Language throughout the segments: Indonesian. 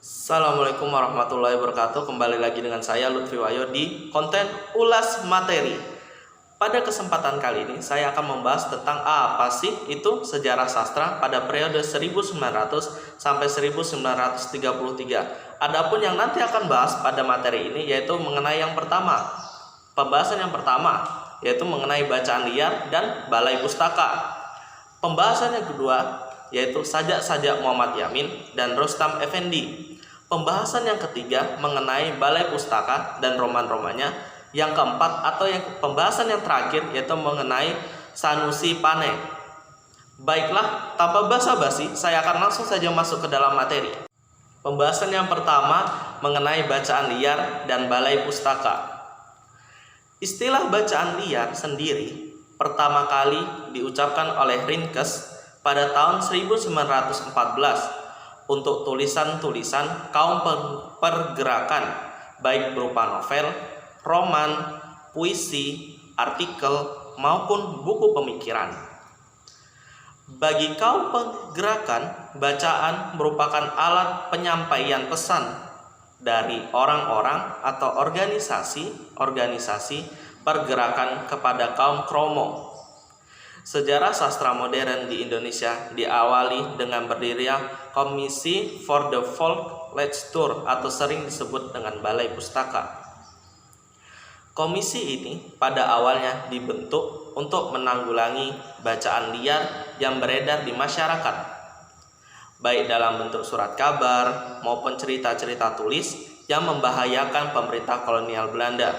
Assalamualaikum warahmatullahi wabarakatuh. Kembali lagi dengan saya Lutfi Wayo di konten ulas materi. Pada kesempatan kali ini saya akan membahas tentang apa sih itu sejarah sastra pada periode 1900 sampai 1933. Adapun yang nanti akan bahas pada materi ini yaitu mengenai yang pertama. Pembahasan yang pertama yaitu mengenai bacaan liar dan balai pustaka. Pembahasan yang kedua yaitu sajak-sajak Muhammad Yamin dan Rustam Effendi. Pembahasan yang ketiga mengenai balai pustaka dan roman-romannya. Yang keempat atau pembahasan yang terakhir yaitu mengenai Sanusi Pane. Baiklah, tanpa basa-basi saya akan langsung saja masuk ke dalam materi. Pembahasan yang pertama mengenai bacaan liar dan balai pustaka. Istilah bacaan liar sendiri pertama kali diucapkan oleh Rinckes pada tahun 1914 untuk tulisan-tulisan kaum pergerakan, baik berupa novel, roman, puisi, artikel, maupun buku pemikiran. Bagi kaum pergerakan, bacaan merupakan alat penyampaian pesan dari orang-orang atau organisasi pergerakan kepada kaum kromo. Sejarah sastra modern di Indonesia diawali dengan berdirinya Komisi for the Volkslitteratur atau sering disebut dengan Balai Pustaka. Komisi ini pada awalnya dibentuk untuk menanggulangi bacaan liar yang beredar di masyarakat, baik dalam bentuk surat kabar maupun cerita-cerita tulis yang membahayakan pemerintah kolonial Belanda.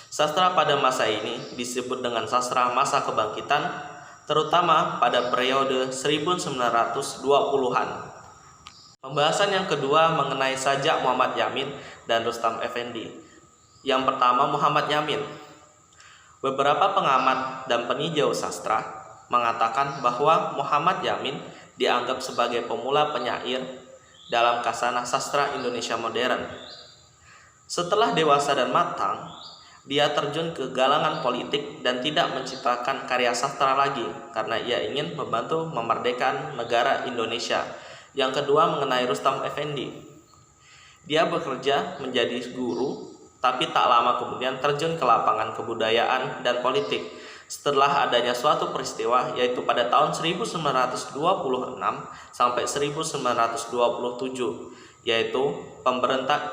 Sastra pada masa ini disebut dengan sastra masa kebangkitan, terutama pada periode 1920-an. Pembahasan yang kedua mengenai sajak Muhammad Yamin dan Rustam Effendi. Yang pertama, Muhammad Yamin. Beberapa pengamat dan peninjau sastra mengatakan bahwa Muhammad Yamin dianggap sebagai pemula penyair dalam kasanah sastra Indonesia modern. Setelah dewasa dan matang, dia terjun ke galangan politik dan tidak menciptakan karya sastra lagi karena ia ingin membantu memerdekakan negara Indonesia. Yang kedua mengenai Rustam Effendi. Dia bekerja menjadi guru, tapi tak lama kemudian terjun ke lapangan kebudayaan dan politik setelah adanya suatu peristiwa yaitu pada tahun 1926 sampai 1927 yaitu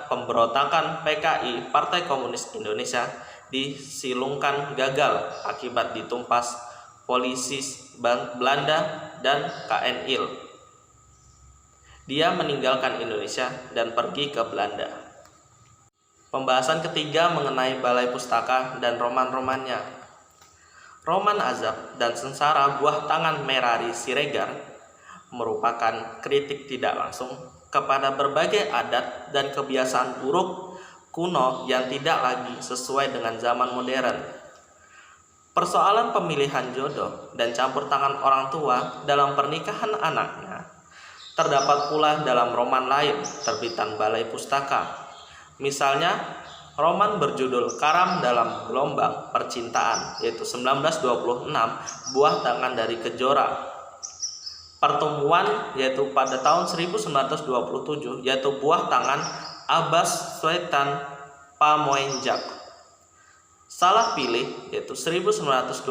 pemberontakan PKI Partai Komunis Indonesia disilungkan gagal akibat ditumpas polisi Belanda dan KNIL. Dia meninggalkan Indonesia dan pergi ke Belanda. Pembahasan ketiga mengenai Balai Pustaka dan roman-romannya. Roman Azab dan Sengsara Buah Tangan Merari Siregar merupakan kritik tidak langsung kepada berbagai adat dan kebiasaan buruk kuno yang tidak lagi sesuai dengan zaman modern. Persoalan pemilihan jodoh dan campur tangan orang tua dalam pernikahan anaknya terdapat pula dalam roman lain terbitan Balai Pustaka. Misalnya, roman berjudul Karam dalam Gelombang Percintaan yaitu 1926 Buah Tangan dari Kejora. Pertemuan yaitu pada tahun 1927 yaitu Buah Tangan Abbas Suetan Pamoenjak. Salah Pilih yaitu 1928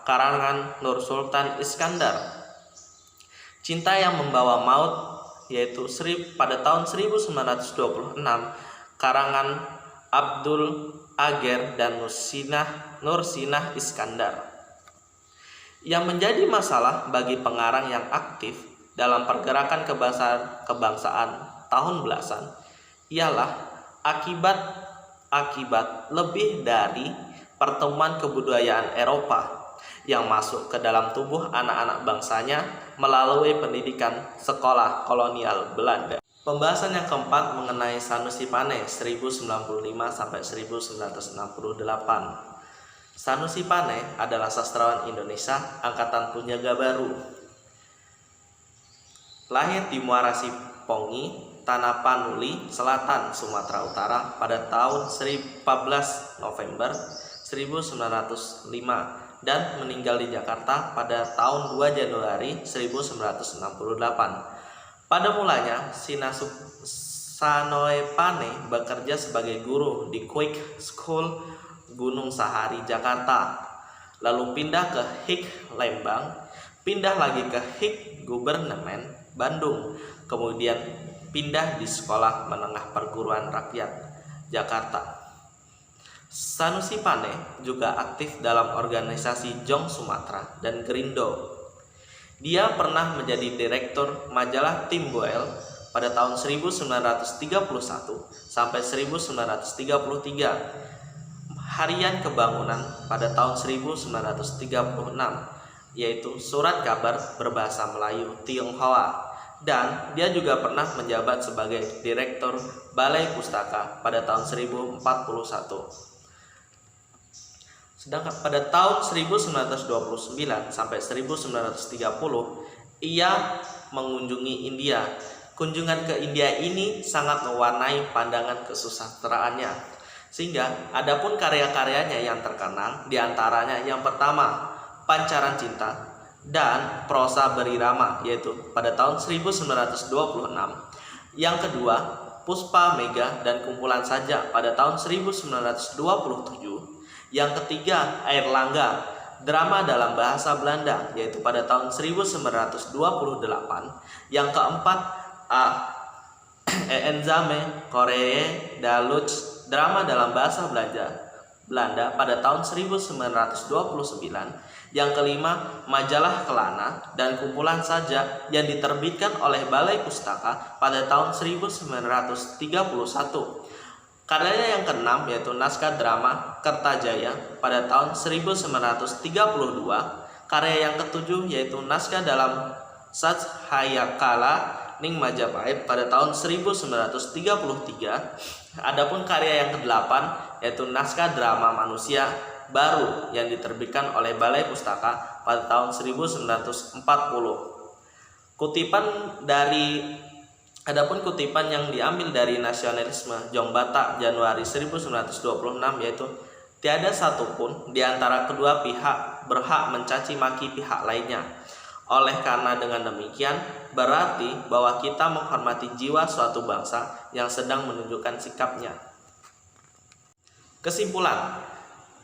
karangan Nur Sultan Iskandar. Cinta yang Membawa Maut yaitu pada tahun 1926 karangan Abdul Ager dan Nur Sinah Iskandar. Yang menjadi masalah bagi pengarang yang aktif dalam pergerakan kebangsaan tahun belasan ialah akibat lebih dari pertemuan kebudayaan Eropa yang masuk ke dalam tubuh anak-anak bangsanya melalui pendidikan sekolah kolonial Belanda. Pembahasan yang keempat mengenai Sanusi Pane 1095 sampai 1968. Sanusi Pane adalah sastrawan Indonesia angkatan Punjaga Baru. Lahir di Muara Sipongi, Tanah Panuli, Selatan, Sumatera Utara pada tahun 14 November 1905 dan meninggal di Jakarta pada tahun 2 Januari 1968. Pada mulanya, Sanoepane bekerja sebagai guru di Quick School Gunung Sahari, Jakarta. Lalu pindah ke HIK Lembang, pindah lagi ke HIK Gubernemen Bandung, kemudian pindah di Sekolah Menengah Perguruan Rakyat Jakarta. Sanusi Pane juga aktif dalam organisasi Jong Sumatera dan Gerindo. Dia pernah menjadi direktur majalah Timbuel pada tahun 1931 sampai 1933. Harian Kebangunan pada tahun 1936, yaitu surat kabar berbahasa Melayu Tionghoa, dan dia juga pernah menjabat sebagai Direktur Balai Pustaka pada tahun 1041. Sedangkan pada tahun 1929 sampai 1930 ia mengunjungi India. Kunjungan ke India ini sangat mewarnai pandangan kesusastraannya. Sehingga adapun karya-karyanya yang terkenal diantaranya yang pertama Pancaran Cinta dan Prosa Berirama, yaitu pada tahun 1926. Yang kedua Puspa Mega dan Kumpulan Saja pada tahun 1927. Yang ketiga Airlangga, drama dalam bahasa Belanda, yaitu pada tahun 1928. Yang keempat Eenzame Koree Daluts, drama dalam bahasa Belanda pada tahun 1929. Yang kelima Majalah Kelana dan Kumpulan Saja yang diterbitkan oleh Balai Pustaka pada tahun 1931. Karyanya yang keenam yaitu naskah drama Kertajaya pada tahun 1932. Karya yang ketujuh yaitu naskah dalam Sathayakala Ning Majapahit pada tahun 1933. Adapun karya yang kedelapan yaitu naskah drama Manusia Baru yang diterbitkan oleh Balai Pustaka pada tahun 1940. Adapun kutipan yang diambil dari Nasionalisme Jongbata Januari 1926 yaitu tiada satupun di antara kedua pihak berhak mencaci maki pihak lainnya. Oleh karena dengan demikian berarti bahwa kita menghormati jiwa suatu bangsa yang sedang menunjukkan sikapnya. Kesimpulan,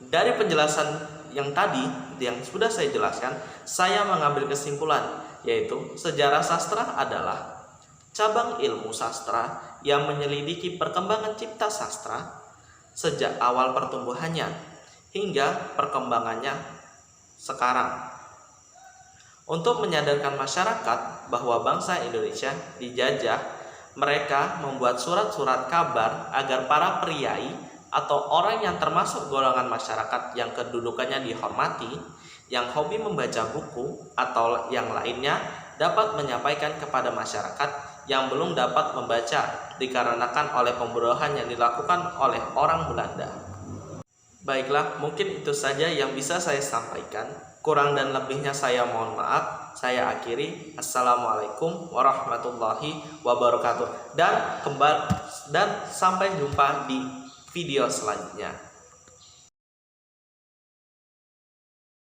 dari penjelasan yang tadi yang sudah saya jelaskan, saya mengambil kesimpulan yaitu sejarah sastra adalah cabang ilmu sastra yang menyelidiki perkembangan cipta sastra sejak awal pertumbuhannya hingga perkembangannya sekarang. Untuk menyadarkan masyarakat bahwa bangsa Indonesia dijajah, mereka membuat surat-surat kabar agar para priai atau orang yang termasuk golongan masyarakat yang kedudukannya dihormati, yang hobi membaca buku atau yang lainnya dapat menyampaikan kepada masyarakat yang belum dapat membaca dikarenakan oleh pembodohan yang dilakukan oleh orang Belanda. Baiklah, mungkin itu saja yang bisa saya sampaikan. Kurang dan lebihnya saya mohon maaf. Saya akhiri. Assalamualaikum warahmatullahi wabarakatuh. Dan sampai jumpa di video selanjutnya.